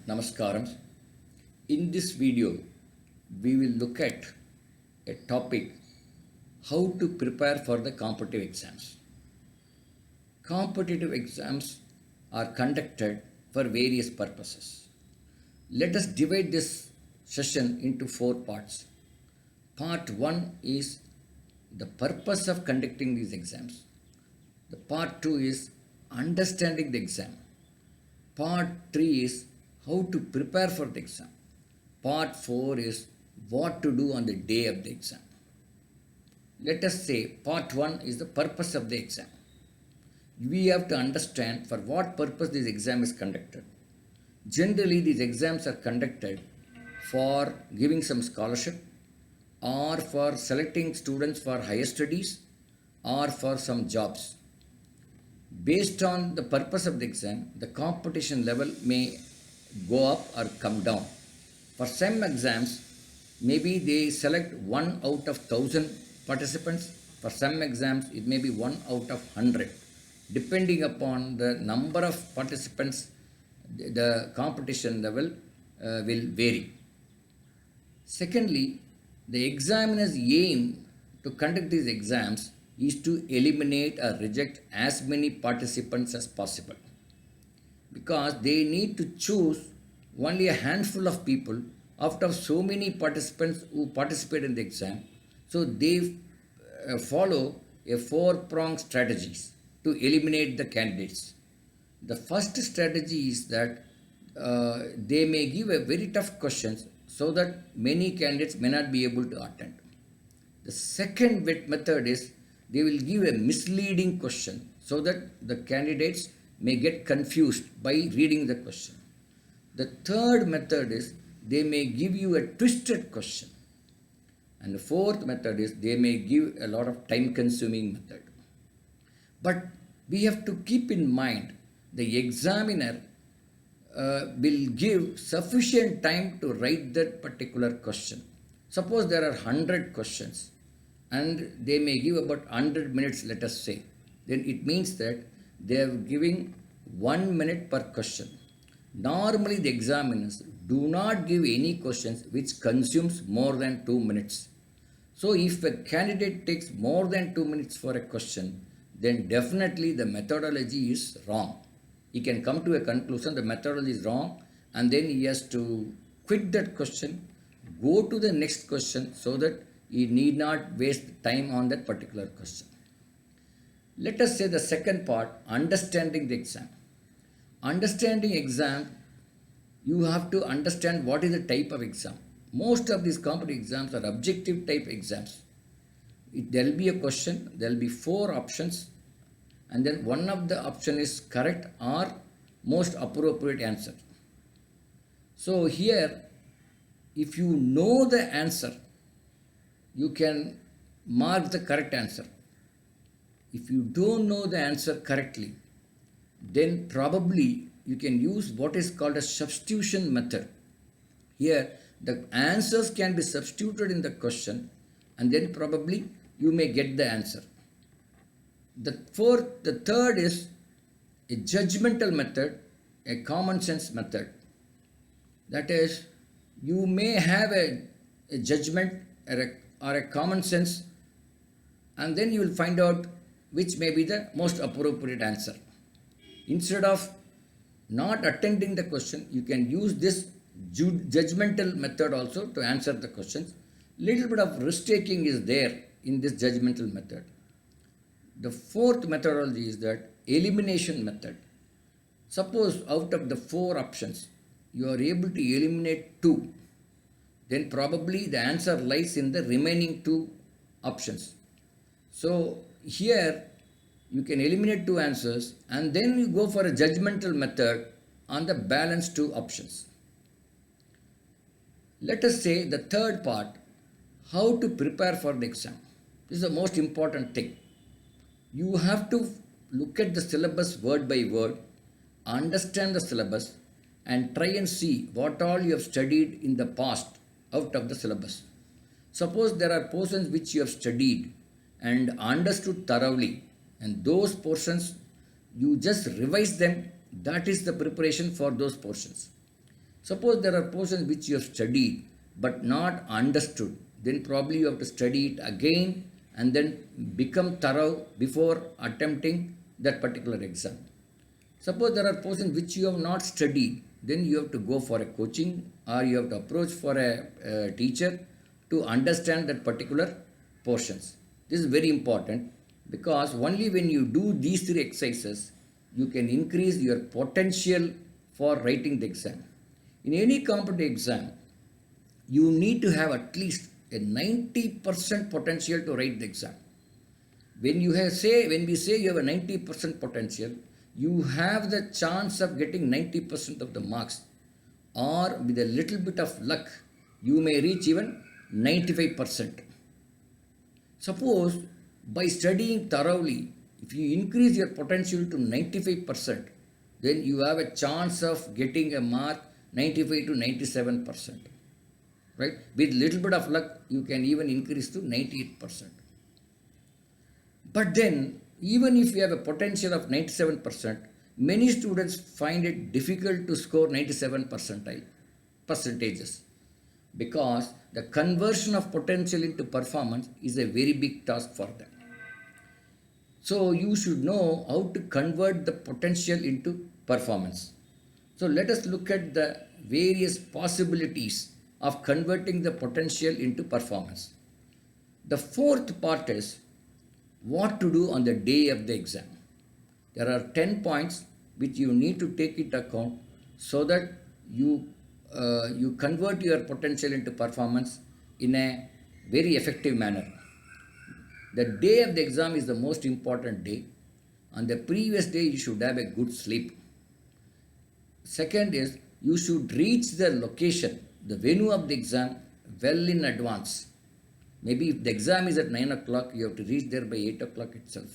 Namaskaram. In this video, we will look at a topic how to prepare for the competitive exams. Competitive exams are conducted for various purposes. Let us divide this session into four parts. Part 1 is the purpose of conducting these exams. The part 2 is understanding the exam. Part 3 is how to prepare for the exam. Part 4 is what to do on the day of the exam. Let us say part 1 is the purpose of the exam. We have to understand for what purpose this exam is conducted. Generally, these exams are conducted for giving some scholarship or for selecting students for higher studies or for some jobs. Based on the purpose of the exam, the competition level may go up or come down. For some exams, maybe they select 1 out of 1000 participants. For some exams, it may be 1 out of 100. Depending upon the number of participants, the competition level will vary. Secondly, the examiner's aim to conduct these exams is to eliminate or reject as many participants as possible, because they need to choose only a handful of people out of so many participants who participate in the exam. So they follow a four-pronged strategies to eliminate the candidates. The first strategy is that they may give a very tough questions so that many candidates may not be able to attend. The second method is they will give a misleading question so that the candidates may get confused by reading the question. The third method is they may give you a twisted question. And the fourth method is they may give a lot of time consuming method. But we have to keep in mind the examiner will give sufficient time to write that particular question. Suppose there are 100 questions and they may give about 100 minutes, let us say. Then it means that they are giving 1 minute per question. Normally the examiners do not give any questions which consumes more than 2 minutes. So if a candidate takes more than 2 minutes for a question, then definitely the methodology is wrong. He can come to a conclusion the methodology is wrong, and then he has to quit that question, go to the next question so that he need not waste time on that particular question. Let us say the second part, understanding the exam. Understanding exam, you have to understand what is the type of exam. Most of these competitive exams are objective type exams. There will be a question, there will be 4 options, and then one of the option is correct or most appropriate answer. So here, if you know the answer, you can mark the correct answer. If you don't know the answer correctly, then probably you can use what is called a substitution method. Here, the answers can be substituted in the question, and then probably you may get the answer. The third is a judgmental method, a common sense method. That is, you may have a judgment or a common sense, and then you will find out which may be the most appropriate answer. Instead of not attending the question, you can use this judgmental method also to answer the questions. Little bit of risk taking is there in this judgmental method. The fourth methodology is that elimination method. Suppose out of the 4 options, you are able to eliminate 2, then probably the answer lies in the remaining 2 options. So here you can eliminate 2 answers and then you go for a judgmental method on the balance 2 options. Let us say the third part, how to prepare for the exam. This is the most important thing. You have to look at the syllabus word by word, understand the syllabus, and try and see what all you have studied in the past out of the syllabus. Suppose there are portions which you have studied and understood thoroughly, and those portions you just revise them. That is the preparation for those portions. Suppose there are portions which you have studied but not understood, then probably you have to study it again and then become thorough before attempting that particular exam. Suppose there are portions which you have not studied, then you have to go for a coaching or you have to approach for a teacher to understand that particular portions. This is very important because only when you do these three exercises, you can increase your potential for writing the exam. In any competitive exam, you need to have at least a 90% potential to write the exam. When we say you have a 90% potential, you have the chance of getting 90% of the marks, or with a little bit of luck, you may reach even 95%. Suppose by studying thoroughly, if you increase your potential to 95%, then you have a chance of getting a mark 95 to 97%. Right? With little bit of luck, you can even increase to 98%. But then, even if you have a potential of 97%, many students find it difficult to score 97 percentages because the conversion of potential into performance is a very big task for them. So you should know how to convert the potential into performance. So let us look at the various possibilities of converting the potential into performance. The fourth part is what to do on the day of the exam. There are 10 points which you need to take into account so that you convert your potential into performance in a very effective manner. The day of the exam is the most important day. On the previous day, you should have a good sleep. Second is, you should reach the location, the venue of the exam, well in advance. Maybe if the exam is at 9 o'clock, you have to reach there by 8 o'clock itself.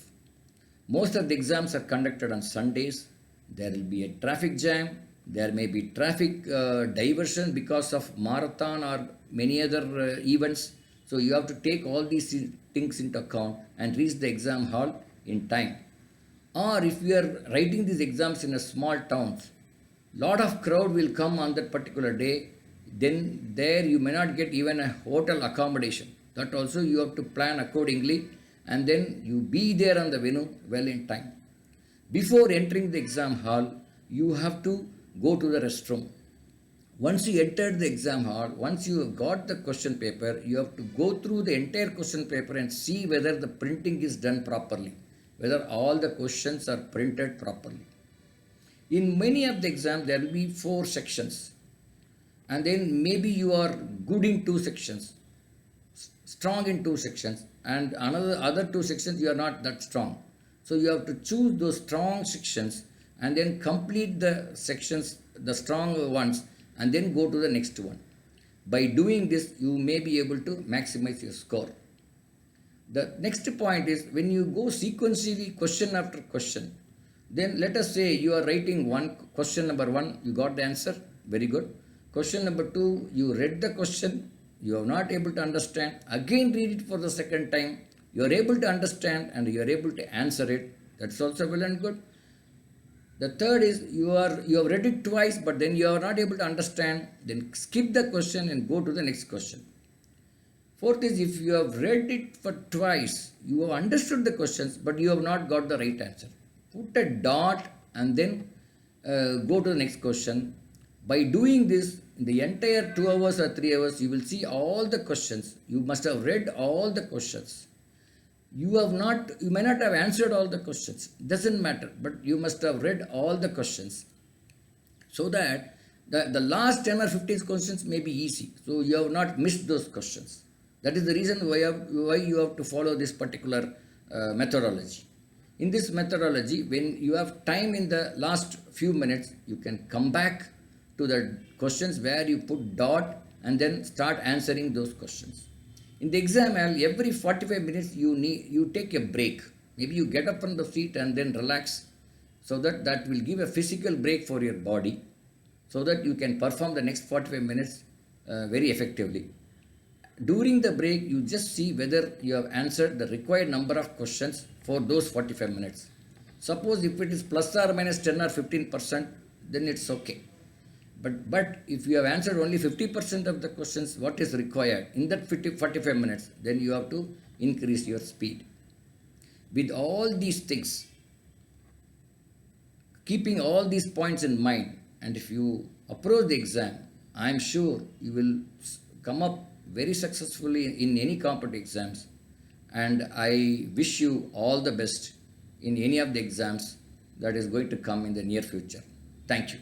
Most of the exams are conducted on Sundays. There will be a traffic jam. There may be traffic diversion because of marathon or many other events. So you have to take all these things into account and reach the exam hall in time. Or if you are writing these exams in a small towns, lot of crowd will come on that particular day. Then there you may not get even a hotel accommodation. That also you have to plan accordingly, and then you be there on the venue well in time. Before entering the exam hall, you have to go to the restroom. Once you enter the exam hall, once you have got the question paper, you have to go through the entire question paper and see whether the printing is done properly, whether all the questions are printed properly. In many of the exams, there will be 4 sections, and then maybe you are good in 2 sections, strong in 2 sections, and other 2 sections you are not that strong. So you have to choose those strong sections and then complete the sections, the strong ones, and then go to the next one. By doing this, you may be able to maximize your score. The next point is when you go sequentially question after question, then let us say you are writing question number 1, you got the answer, very good. Question number 2, you read the question, you are not able to understand, again read it for the second time, you are able to understand and you are able to answer it, that's also well and good. The third is you have read it twice but then you are not able to understand, then skip the question and go to the next question. Fourth is if you have read it for twice, you have understood the questions but you have not got the right answer. Put a dot and then go to the next question. By doing this, in the entire 2 hours or 3 hours, you will see all the questions. You must have read all the questions. You may not have answered all the questions. Doesn't matter, but you must have read all the questions. So that the last 10 or 15 questions may be easy. So you have not missed those questions. That is the reason why you have to follow this particular methodology. In this methodology, when you have time in the last few minutes, you can come back to the questions where you put dot and then start answering those questions. In the exam hall, every 45 minutes you take a break. Maybe you get up from the seat and then relax, so that will give a physical break for your body so that you can perform the next 45 minutes very effectively. During the break, you just see whether you have answered the required number of questions for those 45 minutes. Suppose if it is plus or minus 10 or 15%, then it's okay. But if you have answered only 50% of the questions, what is required in that 45 minutes, then you have to increase your speed. With all these things, keeping all these points in mind, and if you approach the exam, I am sure you will come up very successfully in any competitive exams. And I wish you all the best in any of the exams that is going to come in the near future. Thank you.